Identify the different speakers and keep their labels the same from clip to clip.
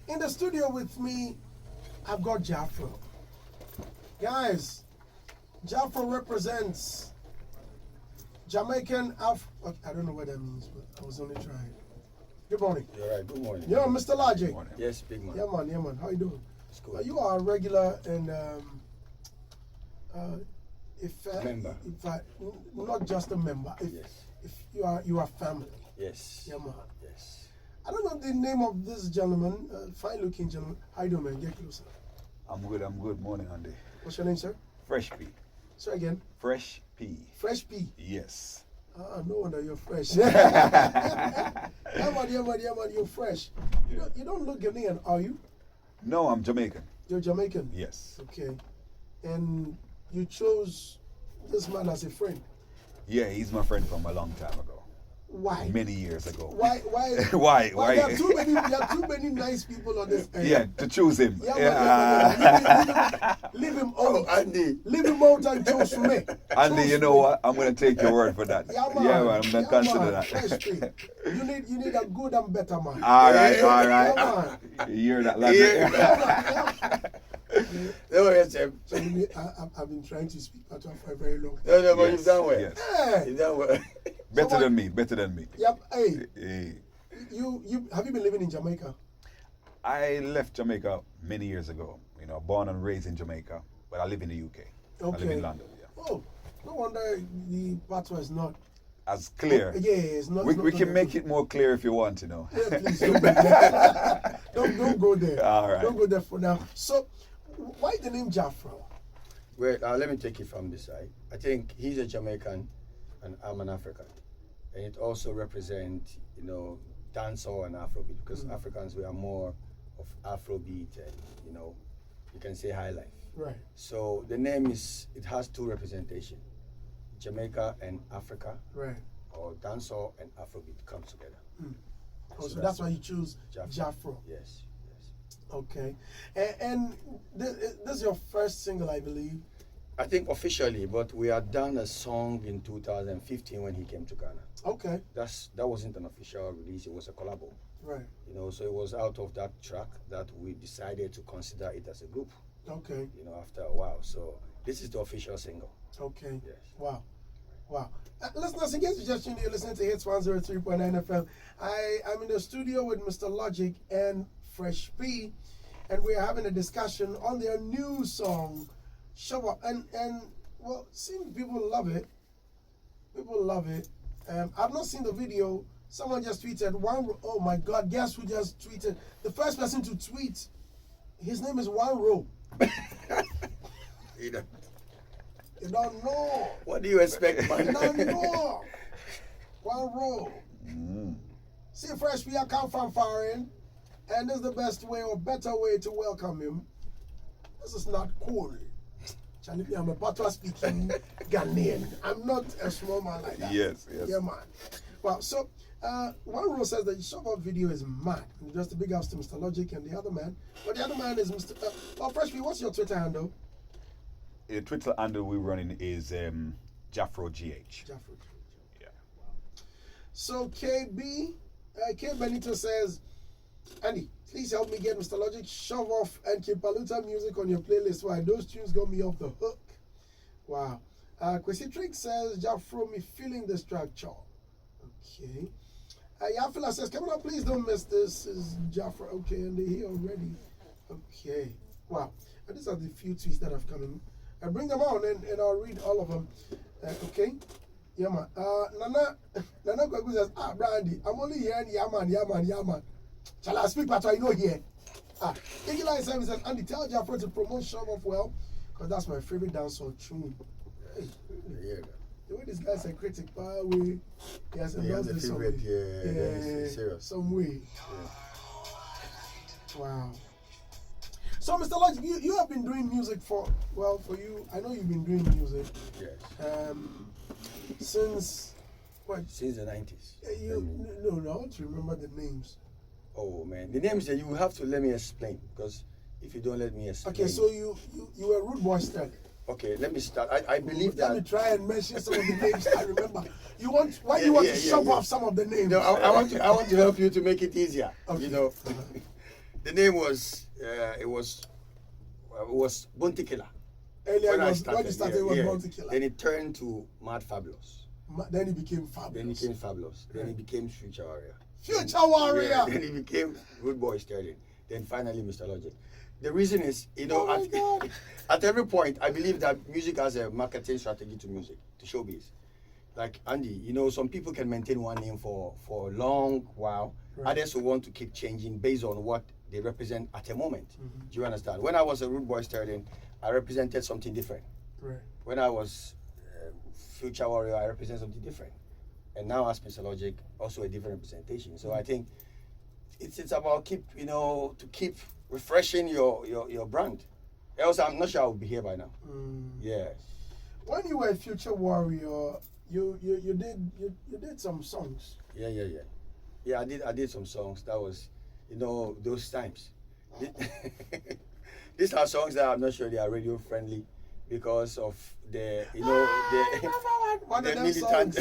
Speaker 1: In the studio with me, I've got Ja-Fro. Guys, Ja-Fro represents Jamaican I don't know what that means, but I was only trying. Good morning.
Speaker 2: You're right. Good morning.
Speaker 1: You're Mr. Logic.
Speaker 2: Yes, big man.
Speaker 1: Yeah, man. How you doing?
Speaker 2: It's good.
Speaker 1: You are a regular and
Speaker 2: Member.
Speaker 1: Not just a member.
Speaker 2: Yes.
Speaker 1: If you are family.
Speaker 2: Yes.
Speaker 1: Yeah, man.
Speaker 2: Yes.
Speaker 1: I don't know the name of this gentleman, fine-looking gentleman. How you doing, man? Get closer.
Speaker 3: I'm good. Morning, Andy.
Speaker 1: What's your name, sir?
Speaker 3: Freshp.
Speaker 1: Sir, again?
Speaker 3: Freshp.
Speaker 1: Freshp.
Speaker 3: Yes.
Speaker 1: Ah, no wonder you're fresh. yeah, man, you're fresh. You don't look Ghanaian, are you?
Speaker 3: No, I'm Jamaican.
Speaker 1: You're Jamaican?
Speaker 3: Yes.
Speaker 1: Okay. And you chose this man as a friend?
Speaker 3: Yeah, he's my friend from a long time ago.
Speaker 1: Why?
Speaker 3: Many years ago.
Speaker 1: Why?
Speaker 3: Why?
Speaker 1: There are too many nice people on this earth.
Speaker 3: Yeah, to choose him.
Speaker 1: Yeah. Leave him out.
Speaker 2: Andy.
Speaker 1: Leave him out and choose me.
Speaker 3: Andy, you know what? I'm going to take your word for that.
Speaker 1: Yeah, man.
Speaker 3: I'm going to consider that.
Speaker 1: Freshp. You need a good and better man.
Speaker 3: All right.
Speaker 1: Yeah, man.
Speaker 3: You hear that, lad?
Speaker 2: No, yes,
Speaker 1: So I've been trying to speak Panther for a very long time.
Speaker 2: No, but
Speaker 3: Yes,
Speaker 2: you've done well.
Speaker 3: yes.
Speaker 1: Hey.
Speaker 2: You've done well.
Speaker 3: Better than me.
Speaker 1: Yep. Hey.
Speaker 3: Hey.
Speaker 1: You have you been living in Jamaica?
Speaker 3: I left Jamaica many years ago. You know, born and raised in Jamaica, but I live in the UK. I live in London. Yeah.
Speaker 1: Oh, no wonder the Panther is not.
Speaker 3: As clear.
Speaker 1: Yeah, it's not.
Speaker 3: We can make it more clear if you want, you know.
Speaker 1: Yeah, please don't go there. don't go there.
Speaker 3: All right.
Speaker 1: Don't go there for now. So, why the name Ja-Fro?
Speaker 2: Well, let me take it from this side. I think he's a Jamaican and I'm an African. And it also represents, dancehall and Afrobeat, because Africans, we are more of Afrobeat and, you can say high life.
Speaker 1: Right.
Speaker 2: So the name it has two representation, Jamaica and Africa,
Speaker 1: Right.
Speaker 2: or dancehall and Afrobeat come together.
Speaker 1: Oh, so that's why you choose Ja-Fro.
Speaker 2: Yes.
Speaker 1: Okay. And this is your first single, I believe.
Speaker 2: I think officially, but we had done a song in 2015 when he came to Ghana.
Speaker 1: Okay.
Speaker 2: That wasn't an official release, it was a collabo.
Speaker 1: Right.
Speaker 2: So it was out of that track that we decided to consider it as a group,
Speaker 1: Okay.
Speaker 2: after a while. So this is the official single.
Speaker 1: Okay.
Speaker 2: Yes.
Speaker 1: Wow. Listeners, in case you just tuned in, you're listening to Hitz 103.9 FM. I'm in the studio with Mr. Logic and Freshp, and we are having a discussion on their new song, Show Up. And well, seems people love it. I've not seen the video. Someone just tweeted oh my God, guess who just tweeted? The first person to tweet, his name is One Row.
Speaker 2: You
Speaker 1: You don't know.
Speaker 2: What do you expect, man?
Speaker 1: You don't know. One Row. See, Freshp, I come from foreign, and this is the best way or better way to welcome him. This is not cool. Charlie, I'm a patois speaking Ghanaian. I'm not a small man like that.
Speaker 3: Yes.
Speaker 1: Yeah, man. Well, so One Row says that the show-up video is mad. And just a big house to Mr. Logic and the other man. But the other man is Mr. Freshp, what's your Twitter handle?
Speaker 3: The Twitter handle we're running is Ja-Fro GH.
Speaker 1: Ja-Fro.
Speaker 3: Yeah.
Speaker 1: So K Benito says, Andy, please help me get Mr. Logic Shove Off and Kipaluta music on your playlist. Why? Those tunes got me off the hook. Wow. Kwesi Trick says, Ja-Fro, me feeling this track, Chaw. Okay. Yafila says, come on, please don't miss this. Is Ja-Fro. Okay, and they're here already. Okay. Wow. And these are the few tweets that have come in. I bring them on and I'll read all of them. Okay. Yeah, man. Nana Kwaku says, Brandy, I'm only hearing yeah, man. Shall I speak, but I know here? Iggy Service says, Andy, tell Ja-Fro to promote Shove Off well, because that's my favorite dancehall tune. Hey, really? The way this guy's a critic, he has endorsed this song.
Speaker 2: Yeah, serious.
Speaker 1: Some way.
Speaker 2: Yeah.
Speaker 1: Wow. So, Mr. Logic, you have been doing music for you, I know you've been doing music.
Speaker 2: Yes.
Speaker 1: Since what?
Speaker 2: Since the 90s.
Speaker 1: No, I want to remember the names.
Speaker 2: Oh man, the names that you have to let me explain, because if you don't let me explain.
Speaker 1: Okay, so you were Rude Boy Style.
Speaker 2: Okay, let me start. I believe that.
Speaker 1: Let me try and mention some of the names I remember. Why do you want to shove off some of the names?
Speaker 2: No, I want to help you to make it easier.
Speaker 1: Okay.
Speaker 2: The name was it was Bounty Killer.
Speaker 1: Earlier,
Speaker 2: When
Speaker 1: when you started, it was
Speaker 2: yeah.
Speaker 1: Bounty Killer.
Speaker 2: Then it turned to Mad Fabulous.
Speaker 1: Then it became Fabulous.
Speaker 2: Then it became Fabulous. Then it became Future Warrior.
Speaker 1: Future Warrior!
Speaker 2: Yeah, then it became Rude Boy Sterling. Then finally Mr. Logic. The reason is, at every point, I believe that music has a marketing strategy to music, to showbiz. Like Andy, some people can maintain one name for a long while. Right. Others will want to keep changing based on what they represent at a moment. Mm-hmm. Do you understand? When I was a Rude Boy Sterling, I represented something different. Right. When I was Future Warrior, I represent something different. And now as Mr. Logic, also a different representation. So I think it's about keep refreshing your brand. Else I'm not sure I would be here by now. Yeah.
Speaker 1: When you were Future Warrior, you did some songs.
Speaker 2: Yeah, I did some songs. That was those times. These are songs that I'm not sure they are radio friendly because of the militant.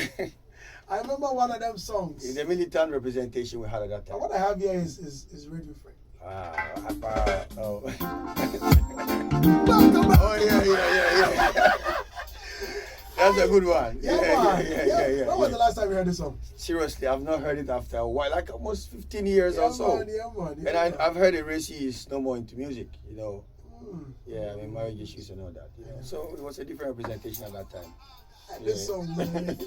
Speaker 1: I remember one of them songs.
Speaker 2: The militant representation we had at that time.
Speaker 1: What I have here is radio friendly.
Speaker 2: Oh. Yeah. That's a good one. Yeah.
Speaker 1: When was the last time you heard this song?
Speaker 2: Seriously, I've not heard it after a while, like almost 15 years or so.
Speaker 1: Man.
Speaker 2: And I've heard that Racy is no more into music, Yeah, I mean, marriage issues and all that, So it was a different representation at that time.
Speaker 1: This song, man.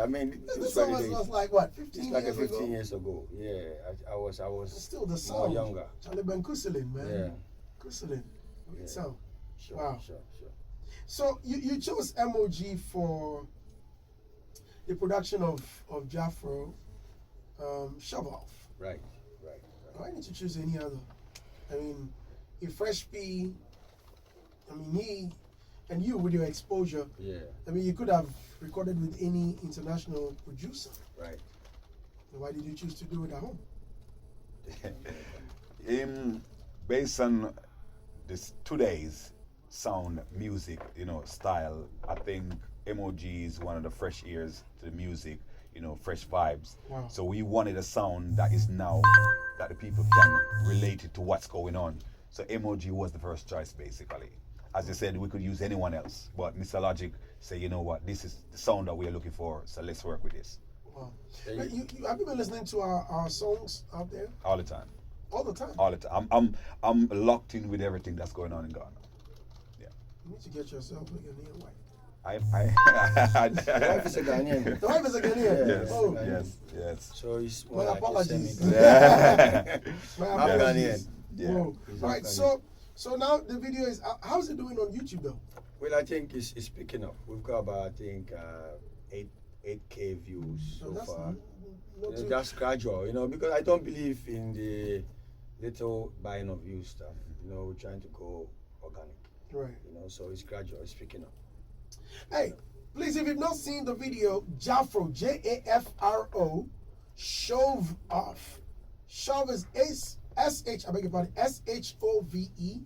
Speaker 2: I mean,
Speaker 1: this song was like what, 15
Speaker 2: like
Speaker 1: years
Speaker 2: 15
Speaker 1: ago?
Speaker 2: years ago. Yeah, I was
Speaker 1: still the
Speaker 2: more
Speaker 1: sound.
Speaker 2: younger.
Speaker 1: Charlie Ben Kuselin, man.
Speaker 2: Yeah.
Speaker 1: Kuselin. Great sound.
Speaker 2: Sure,
Speaker 1: wow.
Speaker 2: Sure.
Speaker 1: So you chose MOG for the production of Ja-Fro, Shove Off.
Speaker 2: Right.
Speaker 1: Why didn't you choose any other? I mean, if freshp, he and you with your exposure, I mean, you could have recorded with any international producer.
Speaker 2: Right.
Speaker 1: Why did you choose to do it at home?
Speaker 3: Based on this today's sound music, style, I think MOG is one of the fresh ears to the music, fresh vibes.
Speaker 1: Wow.
Speaker 3: So we wanted a sound that is now, that the people can relate it to what's going on. So MOG was the first choice, basically. As I said, we could use anyone else, but Mr. Logic say, you know what, this is the sound that we are looking for, so let's work with this.
Speaker 1: Wow. Have you been listening to our songs out there?
Speaker 3: All the time.
Speaker 1: All the time?
Speaker 3: All the time. I'm locked in with everything that's going on in Ghana. Yeah.
Speaker 1: You need to get yourself a name white.
Speaker 3: I
Speaker 2: My wife is a Ghanaian.
Speaker 1: The wife is a Ghanaian.
Speaker 2: Yes.
Speaker 1: Oh,
Speaker 3: yes.
Speaker 2: So it's
Speaker 1: My
Speaker 2: more like
Speaker 1: apologies.
Speaker 3: Yeah.
Speaker 1: My
Speaker 2: I'm
Speaker 1: apologies.
Speaker 2: Ghanaian.
Speaker 3: Yeah.
Speaker 1: Whoa.
Speaker 2: He's
Speaker 1: All right,
Speaker 2: Ghanaian.
Speaker 1: so now the video is, how's it doing on YouTube though?
Speaker 2: Well, I think it's picking up. We've got about, I think, 8K views so
Speaker 1: that's
Speaker 2: far.
Speaker 1: not too-
Speaker 2: That's gradual, because I don't believe in the little buying of views stuff. We're trying to go organic.
Speaker 1: Right.
Speaker 2: So it's gradual. It's picking up.
Speaker 1: Hey, please, if you've not seen the video, Ja-Fro, J-A-F-R-O, shove off. Shove is S-H, I beg your pardon, S-H-O-V-E.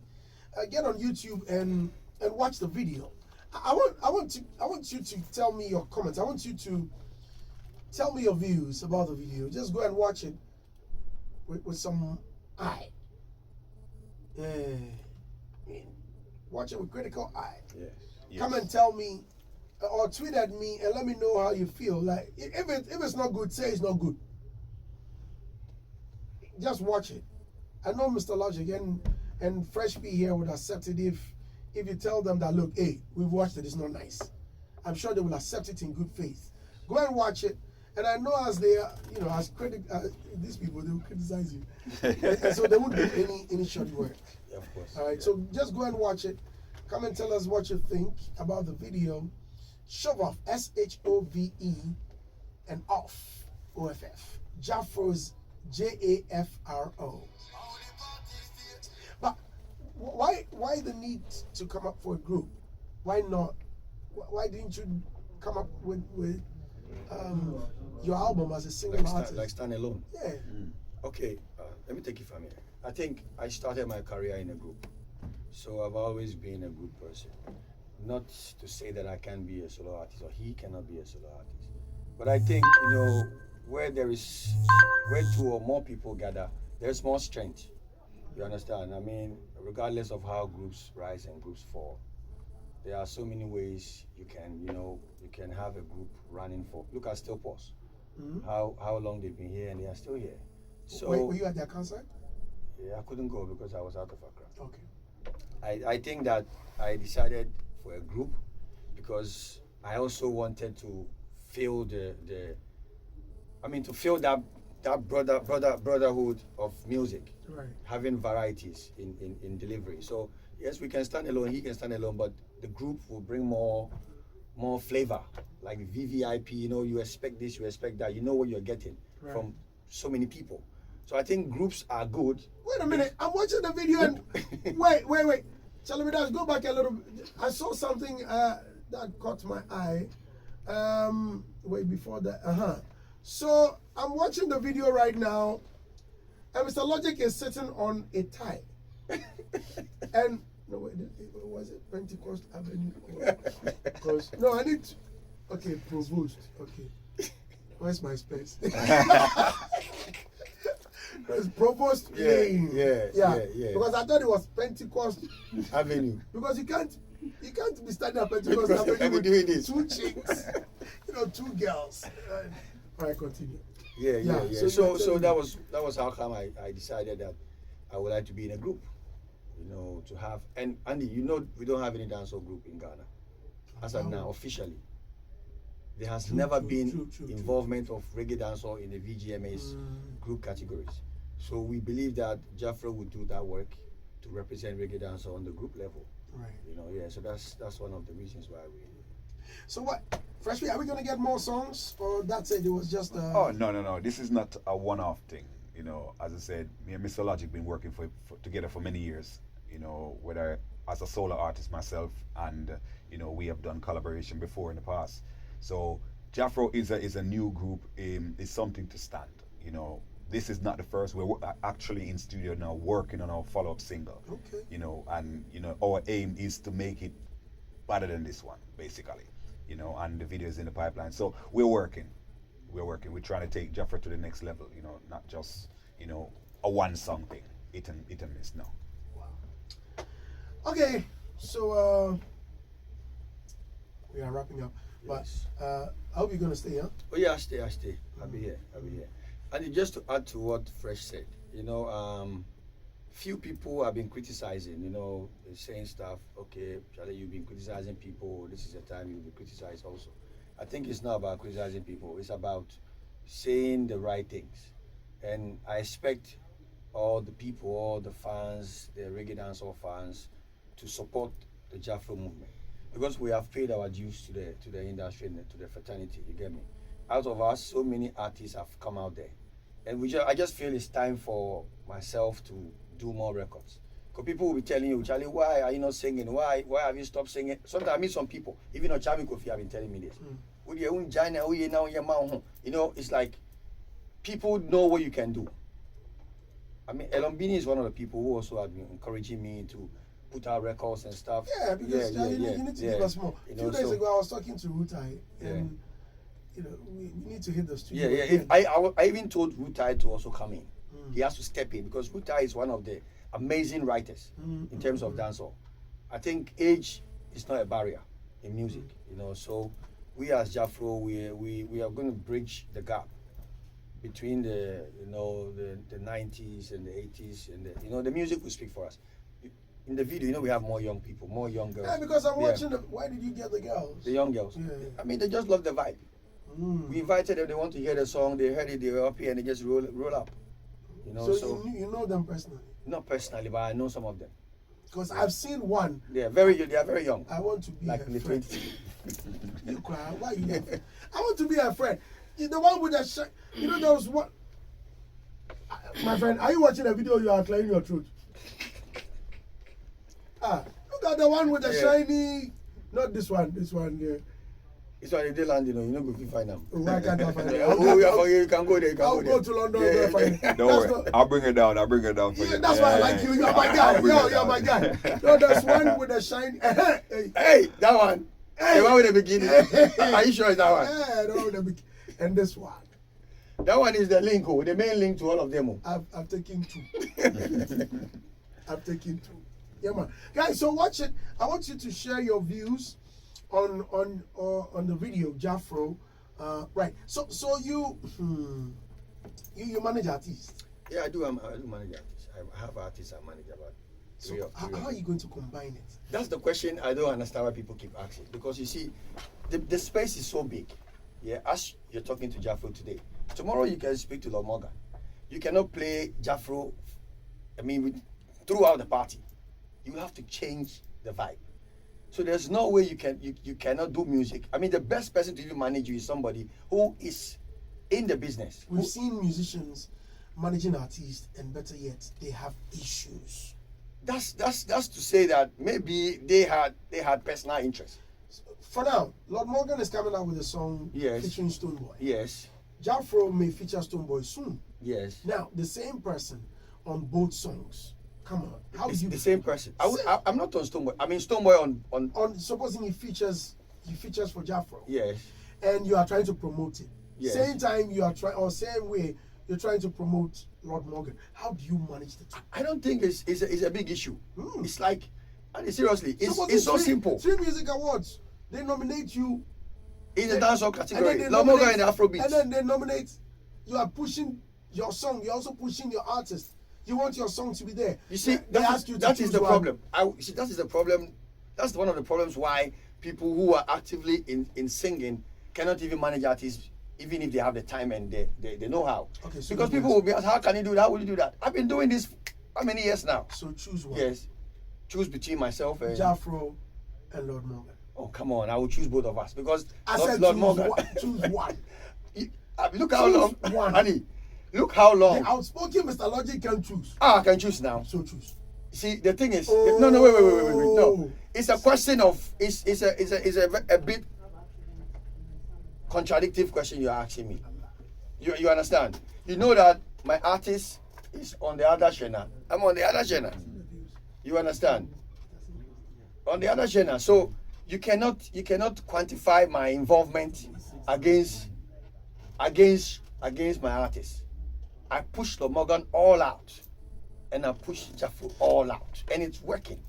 Speaker 1: Get on YouTube and watch the video. I want you to tell me your comments. I want you to tell me your views about the video. Just go and watch it with some eye. Watch it with critical eye.
Speaker 2: Yes.
Speaker 1: Come and tell me or tweet at me and let me know how you feel. Like if it's not good, say it's not good. Just watch it. I know Mr. Logic and freshp here would accept it if you tell them that, look, hey, we've watched it, it's not nice. I'm sure they will accept it in good faith. Go and watch it. And I know as they are, as these people, they will criticize you. and so they won't do any shoddy work.
Speaker 2: Yeah, of course.
Speaker 1: All right,
Speaker 2: Yeah.
Speaker 1: so just go and watch it. Come and tell us what you think about the video. Shove off, S-H-O-V-E, and off, O-F-F. Ja-Fro's J-A-F-R-O. But why the need to come up for a group? Why not? Why didn't you come up with your album as a single artist?
Speaker 2: Like stand alone.
Speaker 1: Yeah.
Speaker 2: Okay, let me take it from here. I think I started my career in a group. So I've always been a group person. Not to say that I can be a solo artist or he cannot be a solo artist. But I think, where two or more people gather, there's more strength. You understand? I mean, regardless of how groups rise and groups fall, there are so many ways you can have a group running for. Look at Still Pause.
Speaker 1: Mm-hmm.
Speaker 2: How long they've been here and they are still here. So
Speaker 1: Were you at their concert?
Speaker 2: yeah, I couldn't go because I was out of Accra.
Speaker 1: Okay.
Speaker 2: I think that I decided for a group because I also wanted to feel to feel that brotherhood of music,
Speaker 1: Right.
Speaker 2: having varieties in delivery. So yes, we can stand alone, he can stand alone, but the group will bring more flavor, like VVIP. You expect this, you expect that. You know what you're getting
Speaker 1: Right.
Speaker 2: from so many people. So I think groups are good.
Speaker 1: Wait a minute. I'm watching the video and wait. Tell me that. Go back a little bit. I saw something that caught my eye. Wait, before that. So I'm watching the video right now, and Mr. Logic is sitting on a tie. And no, wait, was it Pentecost Avenue? No, I need. Okay, Provost. Okay, where's my space? It's Provost Lane.
Speaker 2: Yeah.
Speaker 1: Because I thought it was Pentecost
Speaker 2: Avenue.
Speaker 1: Because you can't be standing at Pentecost Avenue with
Speaker 2: doing this.
Speaker 1: two chicks, two girls. All right, continue.
Speaker 2: Yeah.
Speaker 1: So
Speaker 2: So that was how come I decided that I would like to be in a group, to have. And Andy, we don't have any dancehall group in Ghana as of now officially. There has never been involvement of reggae dancehall in the VGMA's group categories. So we believe that Ja-Fro would do that work to represent reggae dancehall on the group level.
Speaker 1: Right.
Speaker 2: So that's one of the reasons why we.
Speaker 1: So what, freshly, are we gonna get more songs, or that's it? It was just.
Speaker 3: Oh no! This is not a one-off thing. As I said, me and Mr. Logic been working together for many years. Whether as a solo artist myself, and we have done collaboration before in the past. So Ja-Fro is a new group. Is something to stand. This is not the first. We're actually in studio now working on our follow-up single.
Speaker 1: Okay.
Speaker 3: And our aim is to make it better than this one, basically. And the video is in the pipeline. So we're working. We're trying to take Ja-Fro to the next level. Not just a one-song thing. It and miss. No.
Speaker 1: Wow. Okay, so we are wrapping up.
Speaker 2: Yes.
Speaker 1: But I hope you're gonna stay, huh?
Speaker 2: Oh yeah, I stay. I'll be here. And just to add to what Fresh said, few people have been criticizing, saying stuff. Okay, Charlie, you've been criticizing people. This is the time you'll be criticized also. I think it's not about criticizing people. It's about saying the right things. And I expect all the people, all the fans, the reggae dancehall fans, to support the Ja-Fro movement, because we have paid our dues to the industry and to the fraternity. You get me? Out of us, so many artists have come out there, and I just feel it's time for myself to do more records. Because people will be telling you, Charlie, why are you not singing? Why have you stopped singing? Sometimes I meet some people, even on Chami Kofi have been telling me this. It's like people know what you can do. I mean, Elombini is one of the people who also have been encouraging me to put out records and stuff.
Speaker 1: Yeah, because you need to give us more. A few days ago, I was talking to Rutai, and we need to hit the studio.
Speaker 2: I even told Rutai to also come in. He has to step in, because Rutai is one of the amazing writers in terms of dancehall. I think age is not a barrier in music, So we as Ja-Fro, we are going to bridge the gap between the 90s and the 80s, and the music will speak for us. In the video, we have more young people, more young girls.
Speaker 1: Yeah, because I'm watching why did you get the girls?
Speaker 2: The young girls. Yeah. I mean, they just love the vibe. We invited them, they want to hear the song, they heard it, they were up here, and they just roll up.
Speaker 1: So you know them personally?
Speaker 2: Not personally, but I know some of them.
Speaker 1: Because I've seen one.
Speaker 2: They are very young.
Speaker 1: I want to be
Speaker 2: like in the
Speaker 1: friend.
Speaker 2: 20s.
Speaker 1: You cry. Why you laughing? I want to be a friend. The one with the there was one. My friend, are you watching a video? You are clearing your throat. Look at the one with the shiny. Not this one. This one. Yeah.
Speaker 2: It's one in the land, you're not going to find them.
Speaker 1: Why can't I find them?
Speaker 2: You can go there.
Speaker 1: I'll go to London and find them.
Speaker 3: Don't worry, I'll bring it down for you.
Speaker 1: That's why I like you. You're my guy. You're my guy. No, there's one with the shine.
Speaker 2: Hey, that one. The one with the beginning. Are you sure it's that one?
Speaker 1: Yeah, the one with the beginning. And this one.
Speaker 2: That one is the link, the main link to all of them.
Speaker 1: I've taken two. I've taken two. Yeah, man. Guys, so watch it. I want you to share your views on the video, Ja-Fro. Right. So you manage artists.
Speaker 2: Yeah, I do. I do manage artists. I have artists I manage about.
Speaker 1: So how are you going to combine it?
Speaker 2: That's the question I don't understand why people keep asking. Because you see, the space is so big. Yeah, as you're talking to Ja-Fro today, tomorrow you can speak to Lord Morgan. You cannot play Ja-Fro. Throughout the party, you have to change the vibe. So there's no way you cannot do music. I mean, the best person to even manage you is somebody who is in the business.
Speaker 1: We've seen musicians managing artists, and better yet, they have issues.
Speaker 2: That's to say that maybe they had personal interest.
Speaker 1: For now, Lord Morgan is coming out with a song featuring Stoneboy.
Speaker 2: Yes.
Speaker 1: Ja-Fro may feature Stoneboy soon.
Speaker 2: Yes.
Speaker 1: Now, the same person on both songs. Come on, how
Speaker 2: it's
Speaker 1: you
Speaker 2: the same person? I'm not on Stoneboy. I mean Stoneboy on.
Speaker 1: Supposing he features for Ja-Fro.
Speaker 2: Yes.
Speaker 1: And you are trying to promote it.
Speaker 2: Yes.
Speaker 1: Same time you are trying, or same way you're trying to promote Lord Morgan. How do you manage the two?
Speaker 2: I don't think it's a big issue. It's like, seriously, it's so simple.
Speaker 1: 3 music awards, they nominate you
Speaker 2: in the dancehall category. Lord Morgan and Afrobeats.
Speaker 1: And then they nominate. You are pushing your song. You're also pushing your artist. You want your song to be there.
Speaker 2: You see, that is the problem. That is the problem. That's one of the problems why people who are actively in singing cannot even manage artists, even if they have the time and they know how.
Speaker 1: Okay, so
Speaker 2: because people will be asked, how can you do that? How will you do that? I've been doing this how many years now?
Speaker 1: So choose one.
Speaker 2: Yes. Choose between myself and
Speaker 1: Ja-Fro and Lord Morgan.
Speaker 2: Oh, come on. I will choose both of us because
Speaker 1: I said
Speaker 2: Lord
Speaker 1: choose
Speaker 2: Morgan.
Speaker 1: Choose one.
Speaker 2: Look how long.
Speaker 1: One.
Speaker 2: Honey, look how long.
Speaker 1: The outspoken Mr. Logic can choose.
Speaker 2: I can choose now.
Speaker 1: So choose.
Speaker 2: See, the thing is, no, wait. No, it's a question of it's a bit contradictive question you're asking me. You understand? You know that my artist is on the other channel. I'm on the other channel. You understand? On the other channel. So you cannot quantify my involvement against my artist. I push Lord Morgan all out. And I push Ja-Fro all out. And it's working.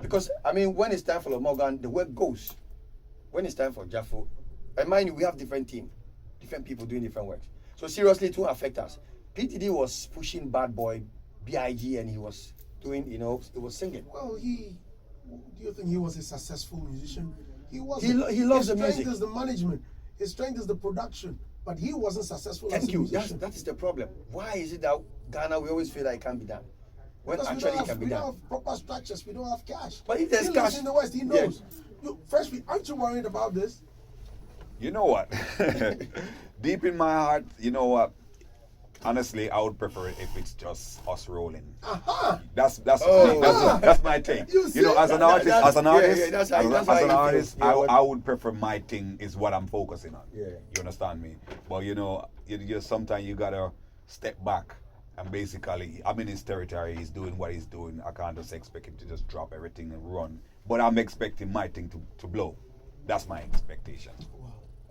Speaker 2: Because, I mean, when it's time for Lord Morgan, the work goes. When it's time for Ja-Fro, and mind you, we have different teams, different people doing different works. So seriously, it won't affect us. PTD was pushing Bad Boy BIG and he was doing, he was singing.
Speaker 1: Well, do you think he was a successful musician? He wasn't.
Speaker 2: He loves the
Speaker 1: His
Speaker 2: music.
Speaker 1: strength is the management. His strength is the production. But he wasn't successful as
Speaker 2: Thank
Speaker 1: a
Speaker 2: you.
Speaker 1: musician.
Speaker 2: That is the problem. Why is it that Ghana, we always feel that it can't be done? When
Speaker 1: Because
Speaker 2: actually it can be
Speaker 1: we
Speaker 2: done.
Speaker 1: don't have proper structures. We don't have cash.
Speaker 2: But if there's
Speaker 1: he lives
Speaker 2: cash-
Speaker 1: in the West, he
Speaker 2: Yeah.
Speaker 1: knows. Freshly, aren't you worried about this?
Speaker 3: You know what? Deep in my heart, you know what? Honestly, I would prefer it if it's just us rolling.
Speaker 1: Aha!
Speaker 3: That's
Speaker 2: Oh.
Speaker 3: that's my thing.
Speaker 1: You see?
Speaker 3: As an artist,
Speaker 2: That's
Speaker 3: as
Speaker 2: how
Speaker 3: an
Speaker 2: you feel.
Speaker 3: artist,
Speaker 2: Yeah,
Speaker 3: I would prefer my thing is what I'm focusing on.
Speaker 2: Yeah.
Speaker 3: You understand me? But you sometimes you gotta step back and basically, I'm in his territory. He's doing what he's doing. I can't just expect him to just drop everything and run. But I'm expecting my thing to blow. That's my expectation.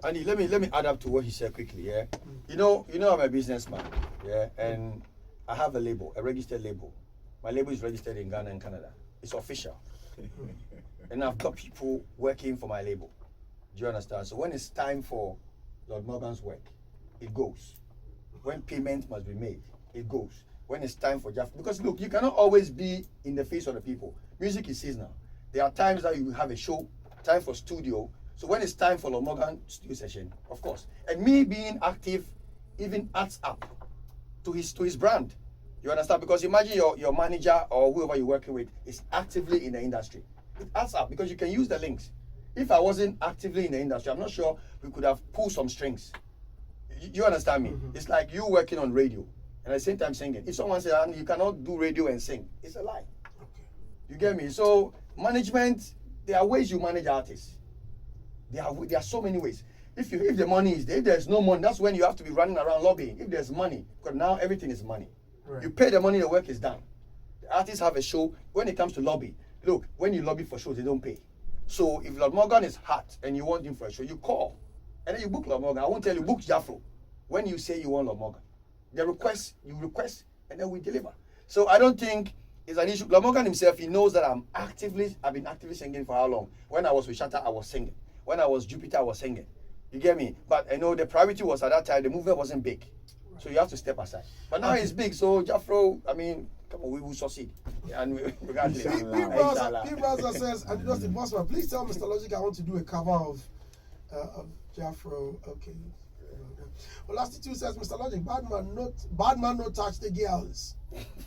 Speaker 2: Andy, let me add up to what he said quickly. Yeah, you know I'm a businessman. Yeah, and I have a label, a registered label. My label is registered in Ghana and Canada. It's official, and I've got people working for my label. Do you understand? So when it's time for Lord Morgan's work, it goes. When payment must be made, it goes. When it's time for Ja-Fro, because look, you cannot always be in the face of the people. Music is seasonal. There are times that you have a show, time for studio. So when it's time for Lord Morgan studio session, of course. And me being active even adds up to his brand. You understand? Because imagine your manager or whoever you're working with is actively in the industry. It adds up because you can use the links. If I wasn't actively in the industry, I'm not sure we could have pulled some strings. You understand me? Mm-hmm. It's like you working on radio and at the same time singing. If someone says you cannot do radio and sing, it's a lie.
Speaker 1: Okay.
Speaker 2: You get me? So management, there are ways you manage artists. There are so many ways. If the money is there, if there's no money, that's when you have to be running around lobbying. If there's money, because now everything is money. Right. You pay the money, the work is done. The artists have a show. When it comes to lobby, look, when you lobby for shows, they don't pay. So if Lord Morgan is hot and you want him for a show, you call. And then you book Lord Morgan. I won't tell you, book Ja-Fro. When you say you want Lord Morgan, you request, and then we deliver. So I don't think it's an issue. Lord Morgan himself, he knows that I've been actively singing for how long? When I was with Shatta, I was singing. When I was Jupiter, I was singing. You get me? But I know the priority was at that time, the movement wasn't big. So you have to step aside. But now it's big, so Ja-Fro, I mean, come on, we will succeed. And regardless.
Speaker 1: P. Browser says, and just impossible. Please tell Mr. Logic I want to do a cover of Ja-Fro. Okay. Well, Lasty 2 says, Mr. Logic, bad man no touch the girls.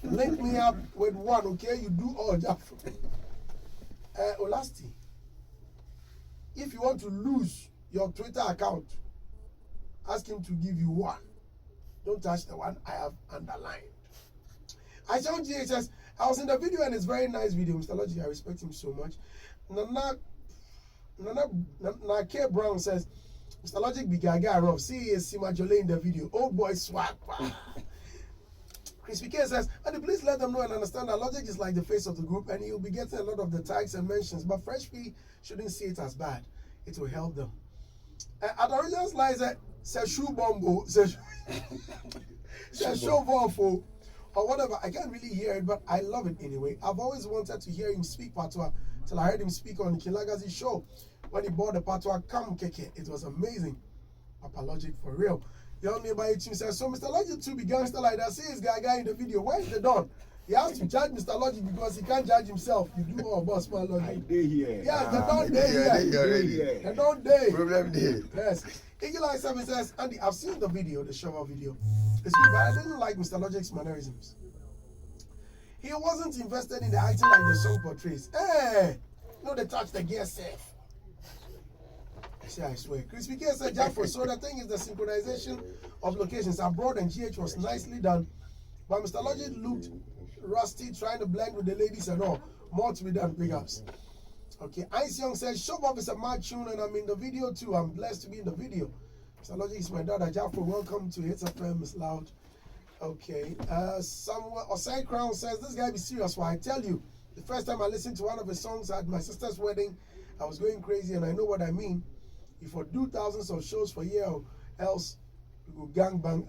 Speaker 1: Link me up with one, okay? You do all Ja-Fro. Olasti, if you want to lose your Twitter account, ask him to give you one. Don't touch the one I have underlined. I saw GHS. I was in the video and it's a very nice video. Mr. Logic, I respect him so much. Nana K. Brown says, Mr. Logic be gaga rough. See Sima Jole in the video. Oh boy, swag. Chris PK says, and please let them know and understand that Logic is like the face of the group and he'll be getting a lot of the tags and mentions. But freshp shouldn't see it as bad. It will help them. At the original slide, says shoe bombo, says show voffo, or whatever. I can't really hear it, but I love it anyway. I've always wanted to hear him speak patois till I heard him speak on Kilagazi's show when he bought the patois Kam Keke. It was amazing. Papa Logic for real. Young neighbor team says, so Mr. Logic to be gangster like that. See his guy in the video. Where's the Don? He has to judge Mr. Logic because he can't judge himself. You do all boss man Logic.
Speaker 3: I did here.
Speaker 1: Yes, the Don day here. The Don day.
Speaker 2: Problem day.
Speaker 1: Yes. Iggy 7 says, Andy, I've seen the video, the shower video. It's good, but I didn't like Mr. Logic's mannerisms. He wasn't invested in the acting like the song portrays. Hey, no, they touch the gear safe. I swear. Chris PK said, Ja-Fro, so the thing is the synchronization of locations abroad and GH was nicely done. But Mr. Logic looked rusty trying to blend with the ladies and all. More to be done, big ups. Okay, Ice Young says, Shove Off is a mad tune and I'm in the video too. I'm blessed to be in the video. Mr. Logic is my daughter. Ja-Fro, welcome to Hitz FM, Miss Loud. Okay, somewhere, Osai Crown says, this guy be serious. Why I tell you, the first time I listened to one of his songs at my sister's wedding, I was going crazy and I know what I mean. If we do thousands of shows for a year or else we go gang bang.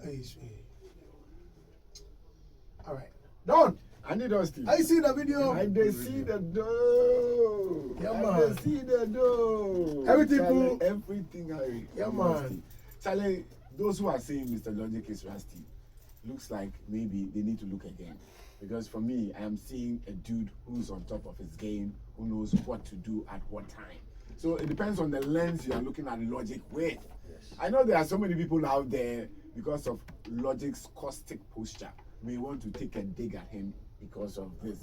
Speaker 1: All right, Don.
Speaker 4: I need us to.
Speaker 1: I see the video.
Speaker 4: I did see the dough.
Speaker 1: Yeah,
Speaker 4: I
Speaker 1: man.
Speaker 4: did see the dough.
Speaker 1: Everything
Speaker 4: Charlie,
Speaker 1: cool.
Speaker 4: Everything I.
Speaker 1: Yeah, man.
Speaker 4: Charlie, those who are saying Mr. Logic is rusty, looks like maybe they need to look again. Because for me, I am seeing a dude who's on top of his game, who knows what to do at what time. So it depends on the lens you are looking at Logic with.
Speaker 2: Yes.
Speaker 4: I know there are so many people out there, because of Logic's caustic posture, may want to take a dig at him because of this.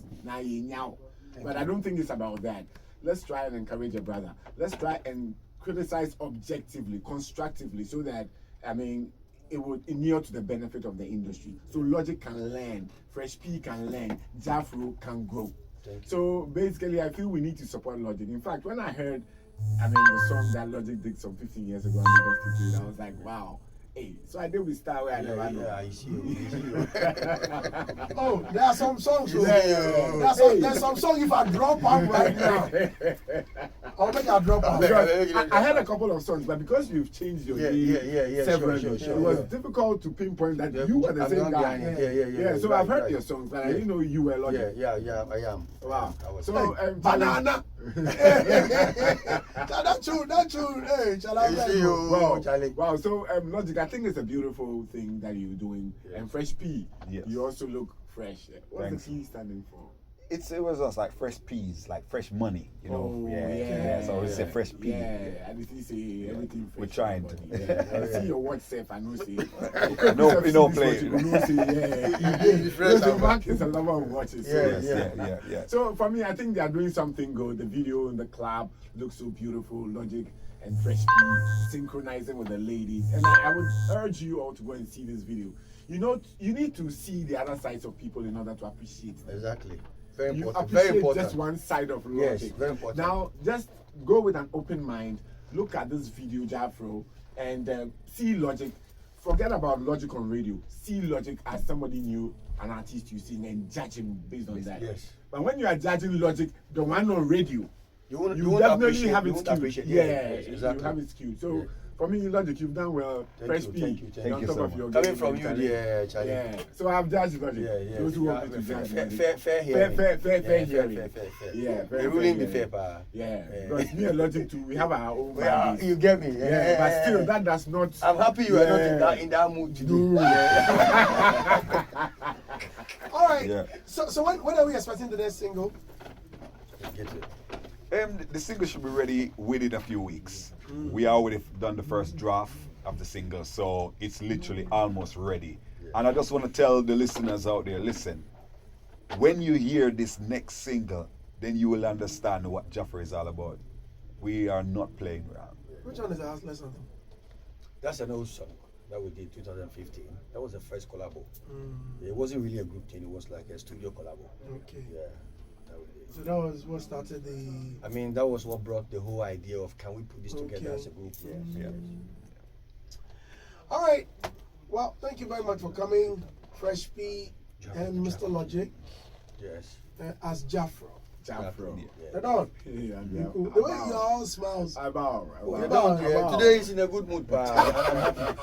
Speaker 4: But I don't think it's about that. Let's try and encourage a brother. Let's try and criticize objectively, constructively, so that, it would inure to the benefit of the industry. So Logic can learn, freshp can learn, Ja-Fro can grow. So basically, I feel we need to support Logic. In fact, when I heard, the song that Logic did some 15 years ago, I was like, wow. Hey, so I did with Star where I never know.
Speaker 2: Yeah, I see you.
Speaker 1: Oh, there are some songs.
Speaker 4: Yeah.
Speaker 1: There's some songs if I drop out right now. I'll make a drop out.
Speaker 4: I had a couple of songs, but because you've changed your name several,
Speaker 2: sure,
Speaker 4: it was difficult to pinpoint that you were the same guy.
Speaker 2: Yeah.
Speaker 4: So I've heard your songs, but I didn't know you were Logic.
Speaker 2: Yeah, I am.
Speaker 4: Wow.
Speaker 1: So, banana. That tune. Hey, shall I tell you?
Speaker 4: Wow. So, Logic, I think it's a beautiful thing that you're doing.
Speaker 2: Yeah.
Speaker 4: And freshp,
Speaker 3: Yes.
Speaker 4: you also look fresh. What's
Speaker 3: Thanks.
Speaker 4: the P standing for?
Speaker 3: It was just like fresh peas, like fresh money, you know.
Speaker 4: Oh,
Speaker 3: yeah. So it's a fresh pea.
Speaker 4: Yeah, I did say everything fresh.
Speaker 3: We're trying to.
Speaker 4: I see your watch safe, I know say.
Speaker 3: No, you don't play.
Speaker 4: You know say, the Mark is a lover of watches.
Speaker 3: Yeah.
Speaker 4: So for me, I think they are doing something good. The video in the club looks so beautiful. Logic and freshp synchronizing with the ladies. And I would urge you all to go and see this video. You know, you need to see the other sides of people in order to appreciate them.
Speaker 2: Exactly. Very
Speaker 4: You
Speaker 2: important.
Speaker 4: appreciate
Speaker 2: Very important.
Speaker 4: just one side of
Speaker 2: Yes,
Speaker 4: Logic.
Speaker 2: very important.
Speaker 4: Now, just go with an open mind. Look at this video, Ja-Fro, and see Logic. Forget about Logic on radio. See Logic as somebody new, an artist you see, and judge him based on that.
Speaker 2: Yes.
Speaker 4: But when you are judging Logic, the one on radio,
Speaker 2: You won't
Speaker 4: definitely
Speaker 2: appreciate,
Speaker 4: have
Speaker 2: you
Speaker 4: it
Speaker 2: won't
Speaker 4: skewed.
Speaker 2: appreciate.
Speaker 4: Yeah,
Speaker 2: Yes, exactly.
Speaker 4: you have it skewed. So
Speaker 2: Yeah.
Speaker 4: for me, Logic, you've done well.
Speaker 2: Thank you,
Speaker 4: Freshp,
Speaker 2: thank you,
Speaker 4: you're
Speaker 3: thank
Speaker 4: on
Speaker 3: you
Speaker 4: top
Speaker 3: so
Speaker 4: of
Speaker 3: much.
Speaker 4: your
Speaker 2: Coming
Speaker 4: game
Speaker 2: from you,
Speaker 4: mentally.
Speaker 2: dear Charlie.
Speaker 4: Yeah, so I've judged Logic.
Speaker 2: Yeah.
Speaker 4: Those who want me to judge Logic.
Speaker 2: Fair hearing.
Speaker 4: Fair
Speaker 2: Yeah,
Speaker 4: hearing.
Speaker 2: fair.
Speaker 4: Yeah,
Speaker 2: The ruling be fair,
Speaker 4: hearing.
Speaker 2: pa.
Speaker 4: Yeah, because me and Logic too, we have our own
Speaker 2: Yeah,
Speaker 4: values.
Speaker 2: you get me.
Speaker 4: Yeah, but still, that does not.
Speaker 2: I'm happy you are not in that mood today.
Speaker 4: do.
Speaker 1: All right.
Speaker 3: Yeah.
Speaker 1: So when are we expecting the next single?
Speaker 2: Get it.
Speaker 3: The single should be ready within a few weeks. We already done the first draft of the single, so it's literally almost ready. And I just want to tell the listeners out there, listen, when you hear this next single, then you will understand what Ja-Fro is all about. We are not playing around.
Speaker 1: Which one is the Hustler anthem?
Speaker 2: That's an old song that we did 2015. That was the first collabo. It wasn't really a group thing. It was like a studio collabo.
Speaker 1: Okay.
Speaker 2: Yeah. That we did.
Speaker 1: So that was what started the.
Speaker 2: I mean, that was what brought the whole idea of can we put this together
Speaker 1: Okay.
Speaker 2: as a group?
Speaker 3: Yeah.
Speaker 1: All right. Well, thank you very much for coming, freshp and Mr. Logic
Speaker 2: Yes.
Speaker 1: as Ja-Fro.
Speaker 4: Ja-Fro.
Speaker 1: They're done.
Speaker 4: Yeah,
Speaker 1: You cool. The way you all smiles.
Speaker 2: We're done. Yeah. Today is in a good mood, pa. I'm happy.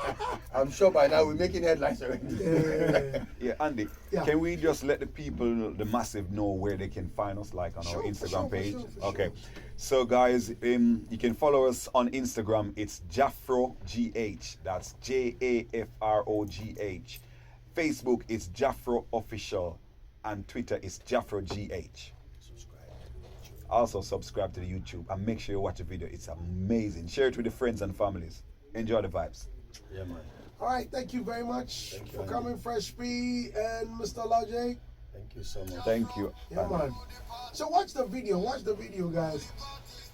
Speaker 2: I'm sure by now we're making headlines already.
Speaker 3: Yeah, Andy,
Speaker 1: Yeah.
Speaker 3: can we just let the people, the massive, know where they can find us, like on our
Speaker 1: Sure, for
Speaker 3: Instagram
Speaker 1: sure, for
Speaker 3: page?
Speaker 1: sure, for
Speaker 3: Okay.
Speaker 1: sure.
Speaker 3: So, guys, you can follow us on Instagram. It's Ja-Fro GH. That's JAFROGH. Facebook is Ja-Fro Official. And Twitter is Ja-Fro GH. Also, subscribe to the YouTube and make sure you watch the video. It's amazing. Share it with your friends and families. Enjoy the vibes.
Speaker 2: Yeah, man.
Speaker 1: All right. Thank you very much
Speaker 2: Thank you,
Speaker 1: for
Speaker 2: Andy.
Speaker 1: coming, freshp and Mr. Logic.
Speaker 2: Thank you so much.
Speaker 3: Thank you.
Speaker 1: Yeah,
Speaker 3: Andy.
Speaker 1: man. So watch the video. Watch the video, guys.